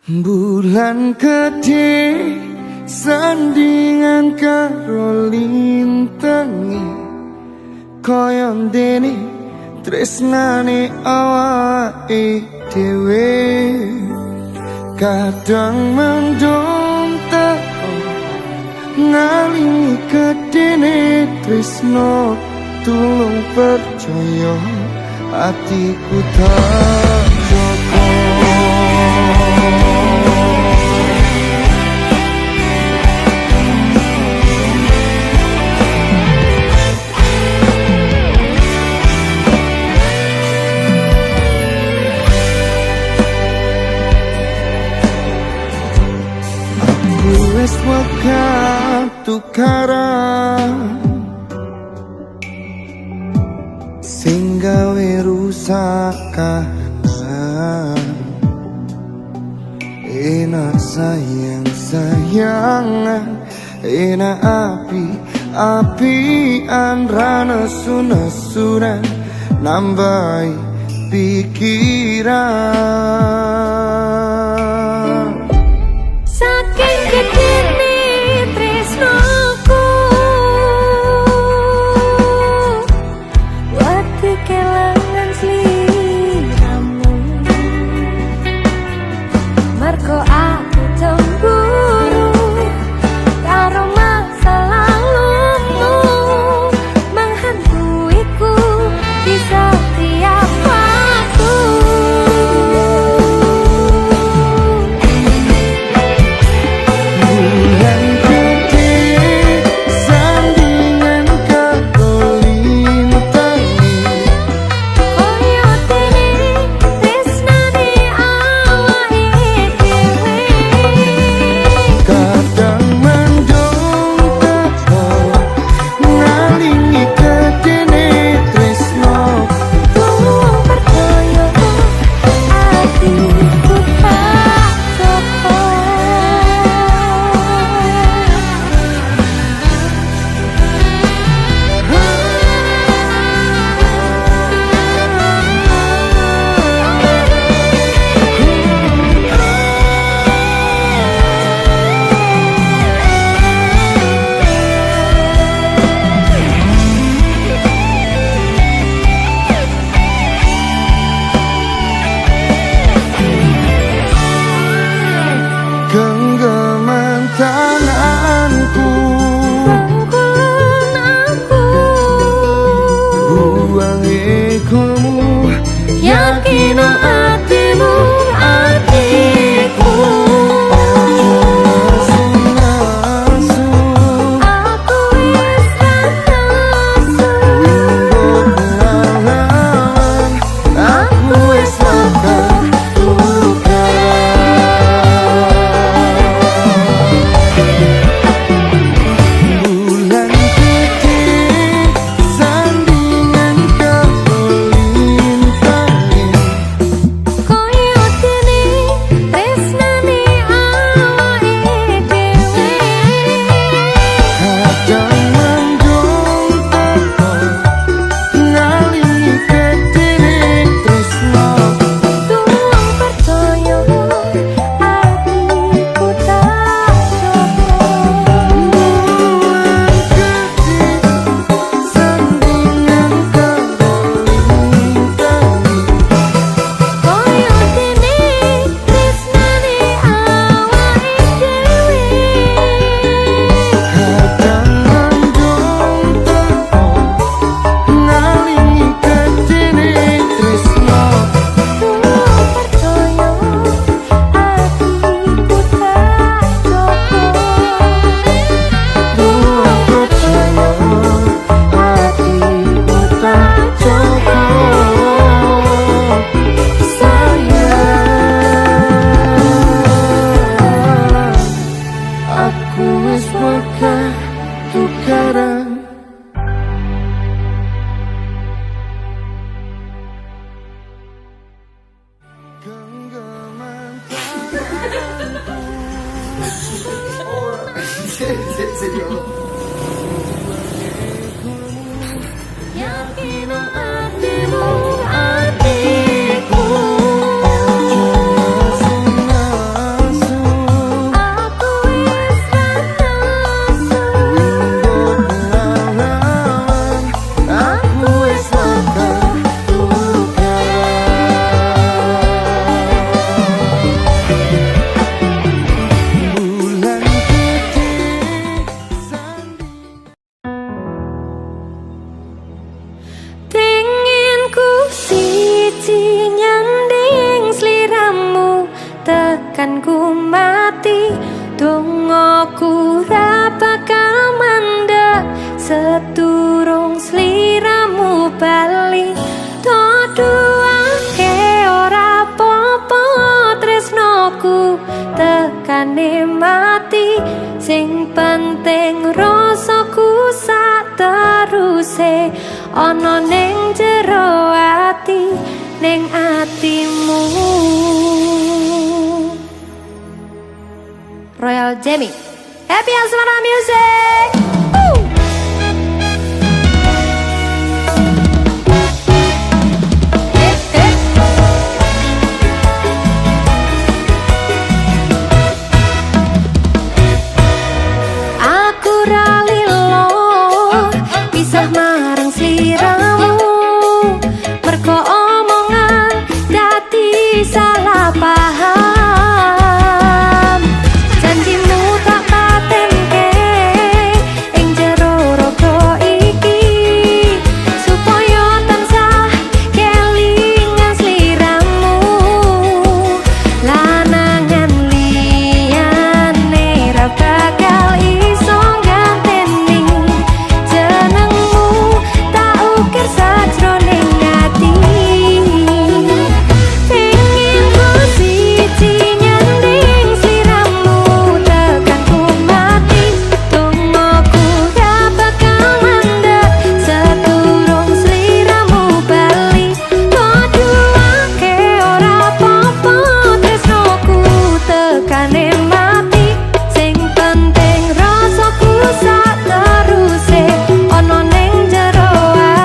Bulan gede sandingan karo lintangi, koyo dene tresnane awake dhewe. Kadang mendung teko ngalingi gedene tresno, tulung percaya atiku tak joko. Wes waktu tukaran sing gawe rusak kahanan. Enak sayang-sayangan, enak api-apian, rana sunan-sunan nambahi pikiran. Saking gedene tresnoku, wati kelangan sliramu. Mergo aku cemburu karo masa lalumu, menghantuiku di setiap waktu. Genggaman tanganku, rangkulan aku, buang egomu, yakin hatimu, hatiku. Aku wis nafsu, pengalaman, aku wis makan luka. Bulan gede sandingan karo lintangi, koyo dene tresnane awake dhewe. kadang mendung teko ngalingi gedene tresno, Tulung percaya atiku tak joko. bulan gede sandingan karo lintangi, Koyo dene tresnane awake dhewe. kadang mendung teko ngalingi gedene tresno, Tulung percaya atiku tak joko. tulung percaya atiku tak joko. Sayang, aku wis waktu tukaran. Genggaman Yakin hatimu, hatiku. tekan ku mati, dongaku ra bakal mandek seturung sliramu bali. Dodoake ora apa-apa tresnoku tekane mati, sing penting rasaku sak teruse ana ning jero ati, ning atimu. Royal Jamie, Happy Asmara Music. Aku ralilo pisah marang sliramu, mergo omongan dadi salah paham. Janjimu tak patenke ing jero raga iki, supaya tansah kelingan sliramu. Lanangan liyane ra bakal iso ganteni jenengmu, tak ukir sajroning ati. Pengin ku siji nyanding sliramu tekan ku mati, dongaku ra bakal mandek seturung sliramu bali. Dodoake ora apa-apa tresnoku tekane mati, sing penting rasaku sak teruse ana ning jero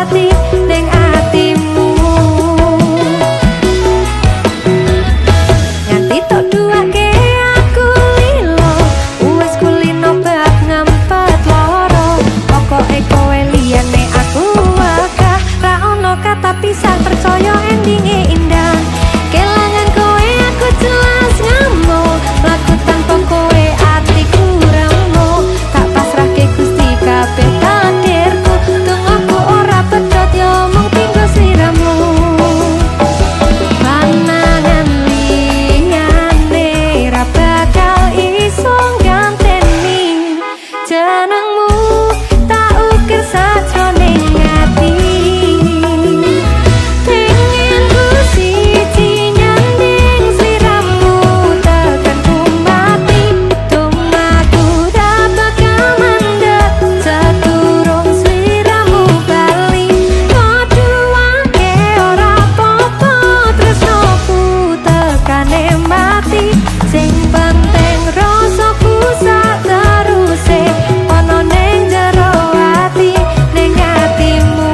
ati, ning atimu. Nganti tok duake aku lilo, wis kulino bab ngempet loro. Pokoke kowe liyane aku wakah, ra ono kata pisah, percaya endinge indah. Kelangan kowe aku jelas ngamuk, laku tanpa kowe atiku remuk. Tak pasrahke Gusti kabeh takdirku, dongaku ora pedhot yo mung tinggal sliramu. Panangan liyane ra bakal iso ganteni jenengmu, tak ukir sajroning ati. Pengin ku siji nyanding sliramu tekan ku mati, dongaku ra bakal mandek seturung sliramu bali. Dodoake ora apa-apa tresnoku tekane mati, sing penting rasaku sak teruse ana ning jero ati, ning atimu.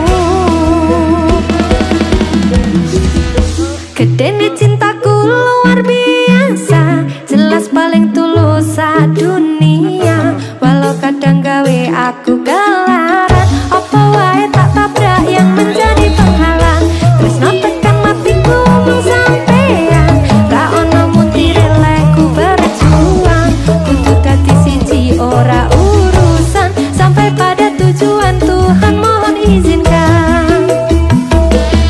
Gedene cintaku luar biasa, jelas paling tulus dunia. Walau kadang gawe aku gelaran, apa wae tak tabrak yang menjadi penghalang. Tresno tekan matiku mung sampean, ra ono mundire leku berjuang. Kudu dadi siji ora urusan, sampai pada tujuan Tuhan mohon izinkan.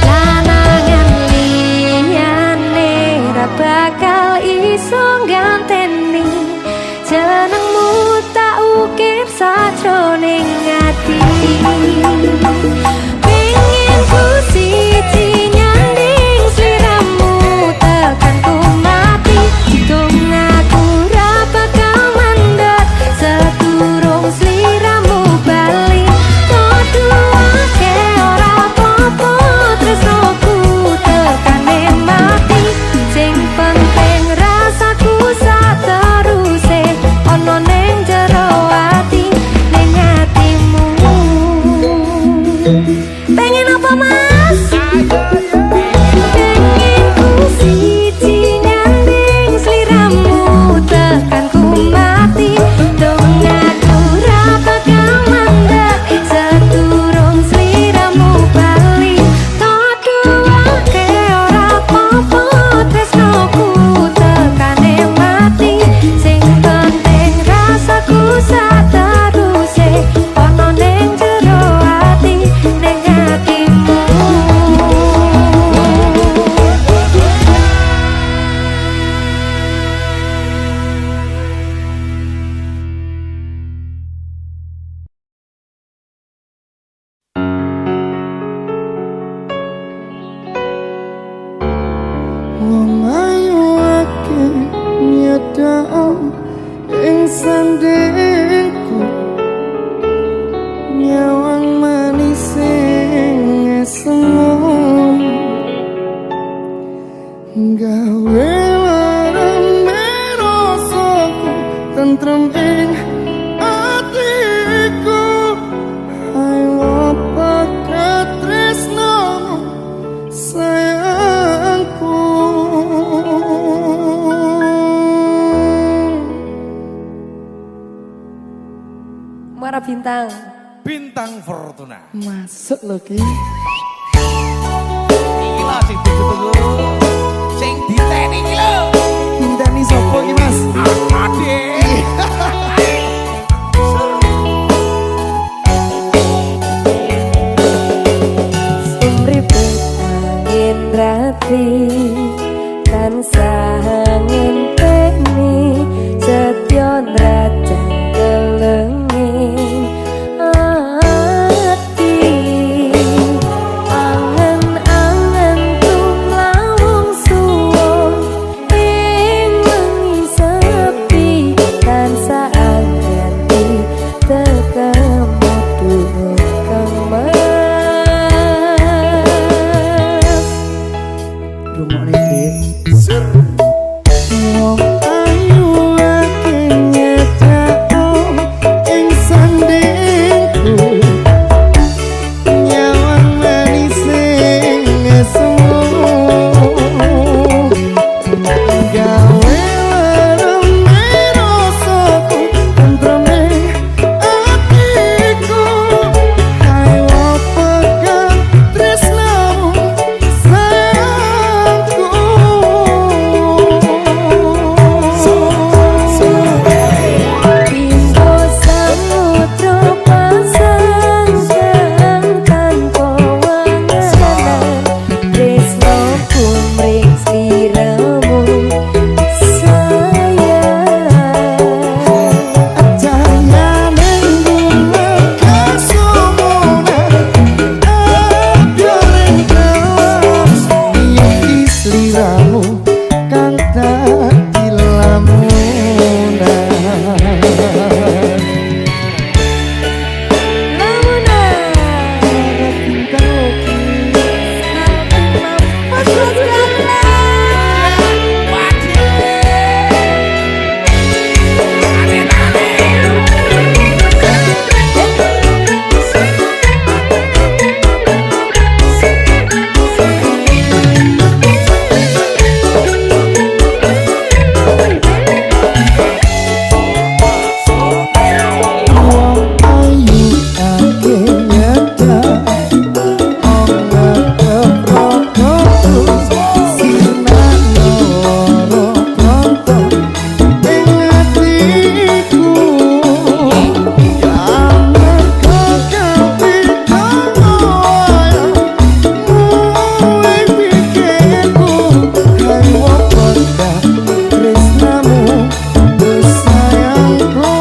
Lanangan liyane ra bakal iso ganteni jenengmu, tak ukir sajroning ati. Pengin ku siji nyanding sliramu tekan ku mati, dongaku ra bakal mandek seturung sliramu bali. Dodoake ora apa-apa tresnoku tekane mati, sing penting rasaku sak teruse ana ning jero ati, ning atimu. para bintang. Bintang Fortuna. Masuk lho Ki. Iki lho sing ditunggu. Sing diteni iki lho. Nginteni sapa iki Mas? Ade. Umripet angin rati tansah ngenteni setya nrajang kelenging ati angen-angen tumlawung suwung ing wengi sepi tansah angeti tekemu duh kemas Rungokne Dik. Wong ayu akeh nyedhak ing sandingku. Nyawang manis sing semu. Gawe warna rasaku tentreme atiku. Ayo pegang tresnamu sayangku. Bimbo samudra pasang tanpa wanganan tresno kumring sliramu sayang Jayane bunga kasumuna Abiaring kawas Iki sliramu kang dadi lamunan Wong ayu akeh nyedak Ong ngadep rokok Sinar loro kontok Ing hatiku Aman kekapi kamoyo Mulai pikirku Hai wong kodak tresnamu sayangku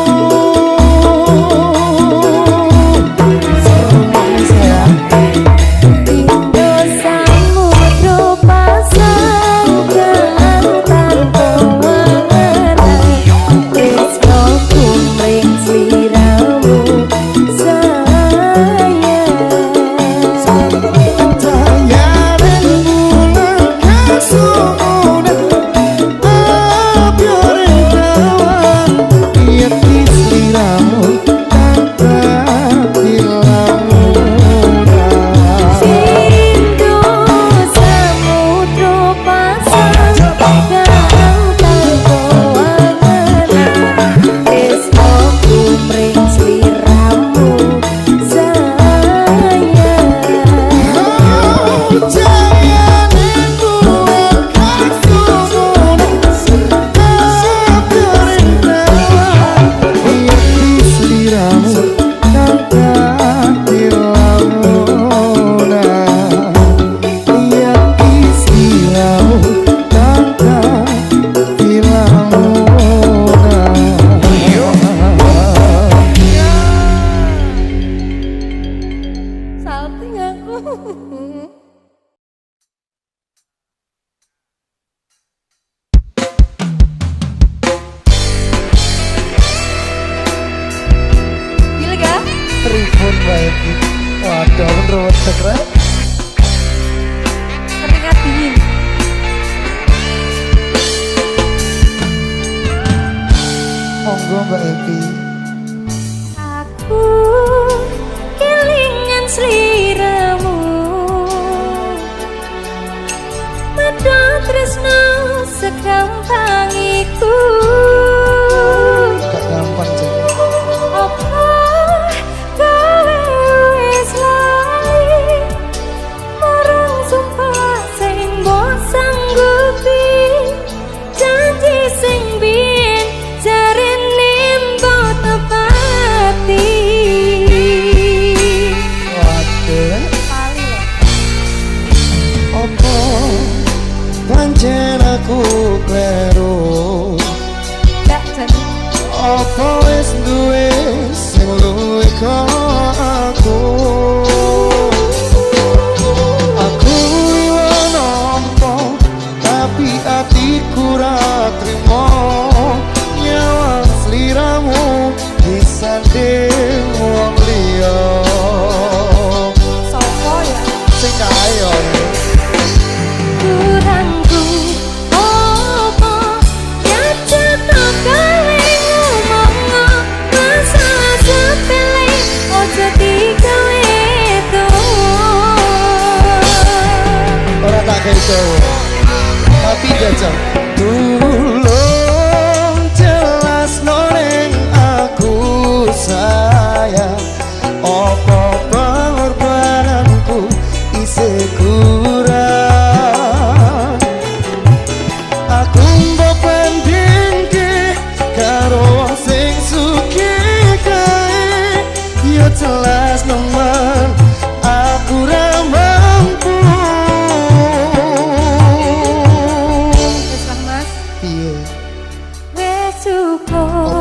Bimbo samudra pasang tanpa wanganan tresno kumring sliramu sayang Jayane bunga kasumuna Abiaring kawan Iki sliramu kang dadi lamunan Bimbo samudra pasang tanpa wanganan tresno kumring sliramu sayang Jayane bunga kasumuna Abiaring kawan Iki sliramu kang dadi lamunan Iki sliramu kang dadi lamunan salting aku. Gila gak? Pripun wae iki? Waduh, ruwet sekret. Keringat dingin. Monggo Mbak Evi. Aku kelingan sliramu Medha tresno segampang iku Gak gampang sih. Apa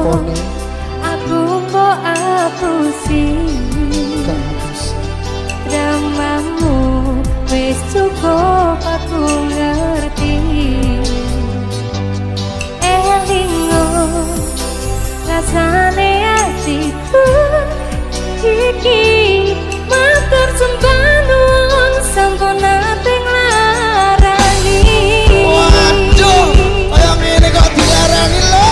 Pone aku mbok apusi kampus dramamu wis cukup aku ngerti elingo rasane hatiku iki matur sumpah nuwun sampun ate nglarani waduh kaya ngene kok dilarani lho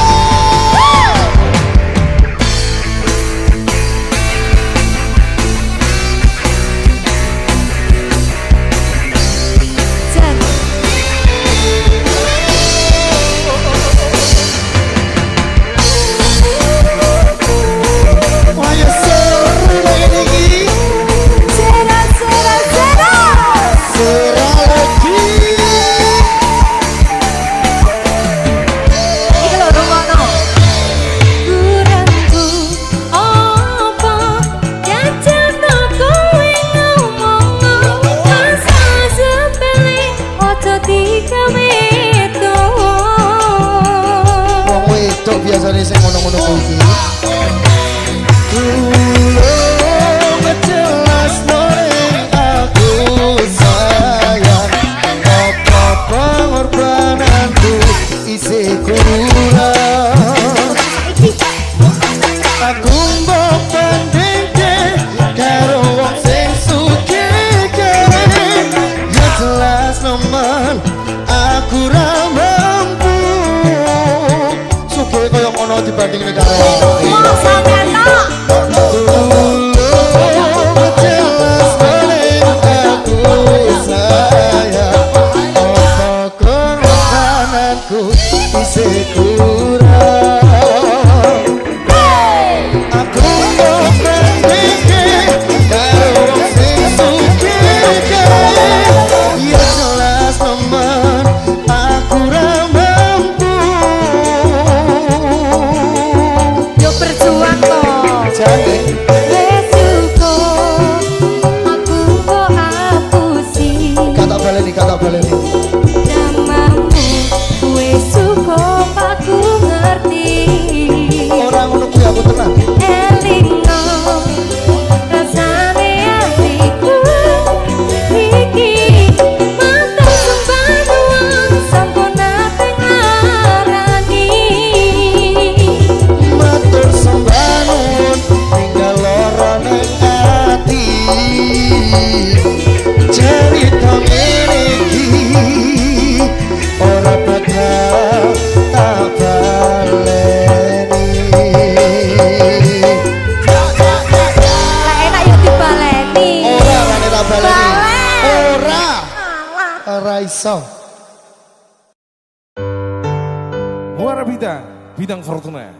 biasanya saya ngono-ngono kuwi. Tulung jelas noreng aku sayang, apa pengorbananku isih kurang. Aku mbok bandingke karo wong sing sugih kae, ya jelas nemen aku ra mampu. Sugih koyo ngono dibandingne karo Muara Bidang Fortuna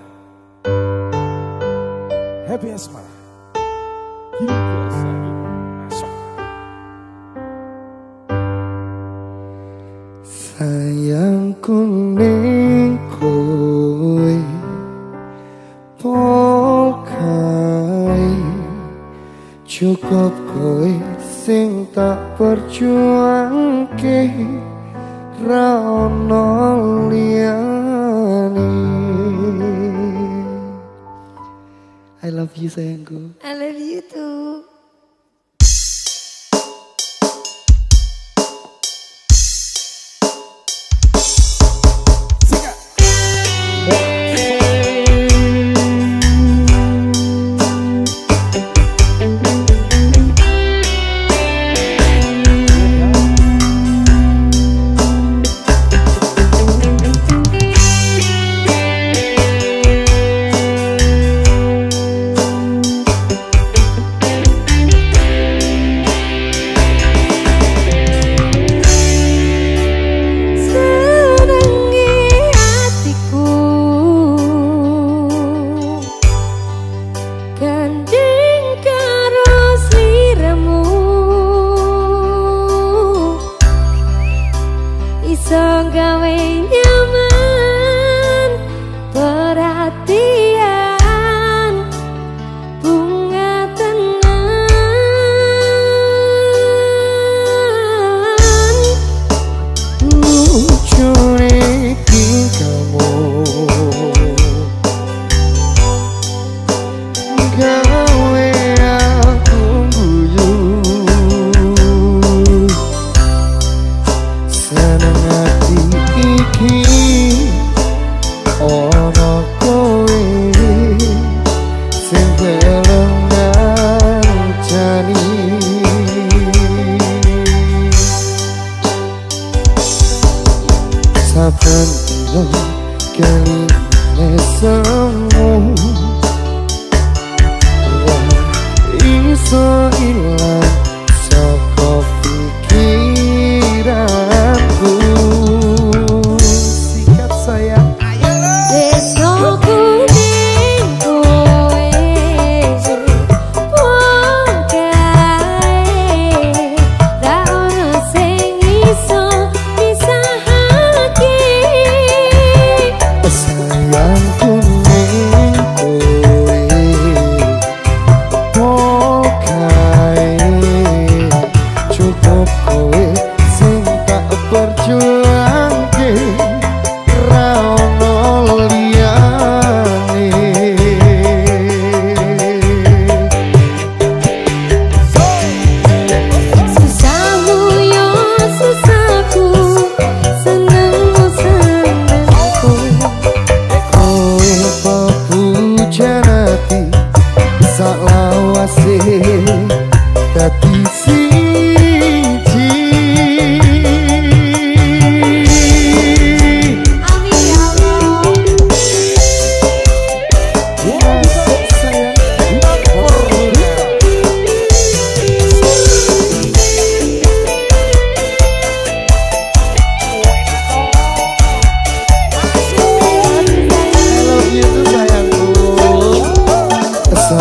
Happy Asmara sayangku ning kowe pokai cukup kowe sing tak perjuangke ra ono liyane. I love you sayangku. I love you too.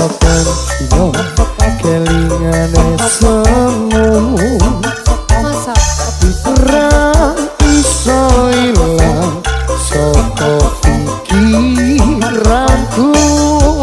saben dino